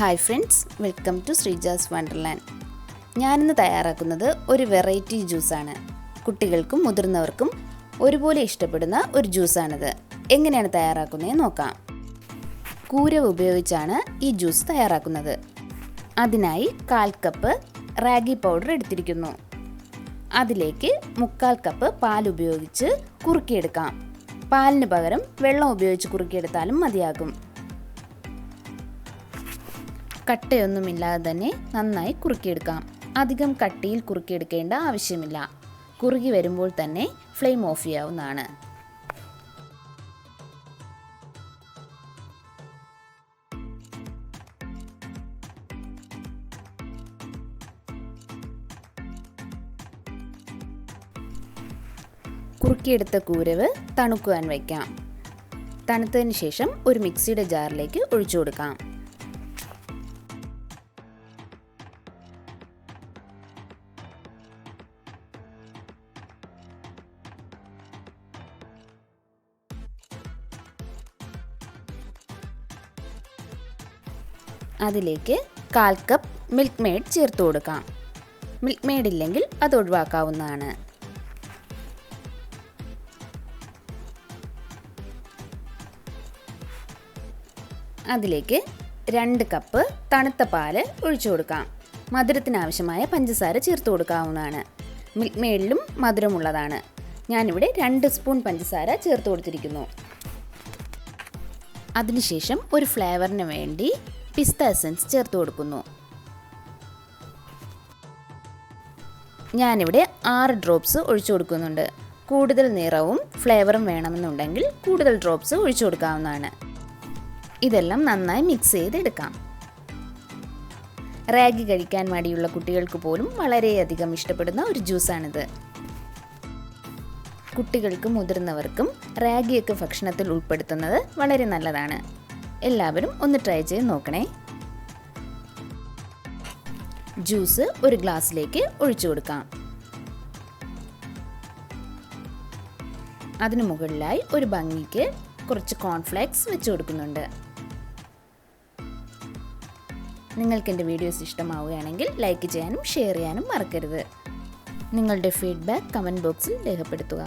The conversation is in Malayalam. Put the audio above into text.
Hi friends, welcome to Sreeja's wonderland. ഞാനിന്ന് തയ്യാറാക്കുന്നത് ഒരു വെറൈറ്റി ജ്യൂസാണ്. കുട്ടികൾക്കും മുതിർന്നവർക്കും ഒരുപോലെ ഇഷ്ടപ്പെടുന്ന ഒരു ജ്യൂസാണിത്. എങ്ങനെയാണ് തയ്യാറാക്കുന്നതെന്ന് നോക്കാം. കൂരവ് ഉപയോഗിച്ചാണ് ഈ ജ്യൂസ് തയ്യാറാക്കുന്നത്. അതിനായി 1/4 കപ്പ് റാഗി പൗഡർ എടുത്തിരിക്കുന്നു. അതിലേക്ക് 1/4 കപ്പ് പാൽ ഉപയോഗിച്ച് കുറുക്കിയെടുക്കാം. പാലിന് പകരം വെള്ളം ഉപയോഗിച്ച് കുറുക്കിയെടുത്താലും മതിയാകും. കട്ടയൊന്നുമില്ലാതെ തന്നെ നന്നായി കുറുക്കിയെടുക്കാം. അധികം കട്ടിയിൽ കുറുക്കിയെടുക്കേണ്ട ആവശ്യമില്ല. കുറുകി വരുമ്പോൾ തന്നെ ഫ്ലെയിം ഓഫ് ചെയ്യാവുന്നതാണ്. കുറുക്കിയെടുത്ത കൂരവ് തണുക്കുവാൻ വയ്ക്കാം. തണുത്തതിന് ശേഷം ഒരു മിക്സിയുടെ ജാറിലേക്ക് ഒഴിച്ചു കൊടുക്കാം. അതിലേക്ക് 1/4 കപ്പ് മിൽക്ക് മെയ്ഡ് ചേർത്ത് കൊടുക്കാം. മിൽക്ക് മെയ്ഡ് ഇല്ലെങ്കിൽ അത് ഒഴിവാക്കാവുന്നതാണ്. അതിലേക്ക് 2 കപ്പ് തണുത്ത പാല് ഒഴിച്ചു കൊടുക്കാം. മധുരത്തിനാവശ്യമായ പഞ്ചസാര ചേർത്ത് കൊടുക്കാവുന്നതാണ്. മിൽക്ക് മെയ്ഡിലും മധുരമുള്ളതാണ്. ഞാനിവിടെ 2 സ്പൂൺ പഞ്ചസാര ചേർത്ത് കൊടുത്തിരിക്കുന്നു. അതിനുശേഷം ഒരു ഫ്ലേവറിന് വേണ്ടി പിസ്ത എസൻസ് ചേർത്ത് കൊടുക്കുന്നു. ഞാനിവിടെ 6 ഡ്രോപ്സ് ഒഴിച്ചു കൊടുക്കുന്നുണ്ട്. കൂടുതൽ നിറവും ഫ്ലേവറും വേണമെന്നുണ്ടെങ്കിൽ കൂടുതൽ ഡ്രോപ്സ് ഒഴിച്ചു കൊടുക്കാവുന്നതാണ്. ഇതെല്ലാം നന്നായി മിക്സ് ചെയ്തെടുക്കാം. റാഗി കഴിക്കാൻ മടിയുള്ള കുട്ടികൾക്ക് പോലും വളരെയധികം ഇഷ്ടപ്പെടുന്ന ഒരു ജ്യൂസാണിത്. കുട്ടികൾക്കും മുതിർന്നവർക്കും റാഗിയൊക്കെ ഭക്ഷണത്തിൽ ഉൾപ്പെടുത്തുന്നത് വളരെ നല്ലതാണ്. എല്ലാവരും ഒന്ന് ട്രൈ ചെയ്ത് നോക്കണേ. ജ്യൂസ് ഒരു ഗ്ലാസ്സിലേക്ക് ഒഴിച്ചു കൊടുക്കാം. അതിനു മുകളിലായി ഒരു ഭംഗിക്ക് കുറച്ച് കോൺഫ്ലേക്സ് വെച്ച് കൊടുക്കുന്നുണ്ട്. നിങ്ങൾക്ക് എൻ്റെ വീഡിയോസ് ഇഷ്ടമാവുകയാണെങ്കിൽ ലൈക്ക് ചെയ്യാനും ഷെയർ ചെയ്യാനും മറക്കരുത്. നിങ്ങളുടെ ഫീഡ്ബാക്ക് കമൻറ്റ് ബോക്സിൽ രേഖപ്പെടുത്തുക.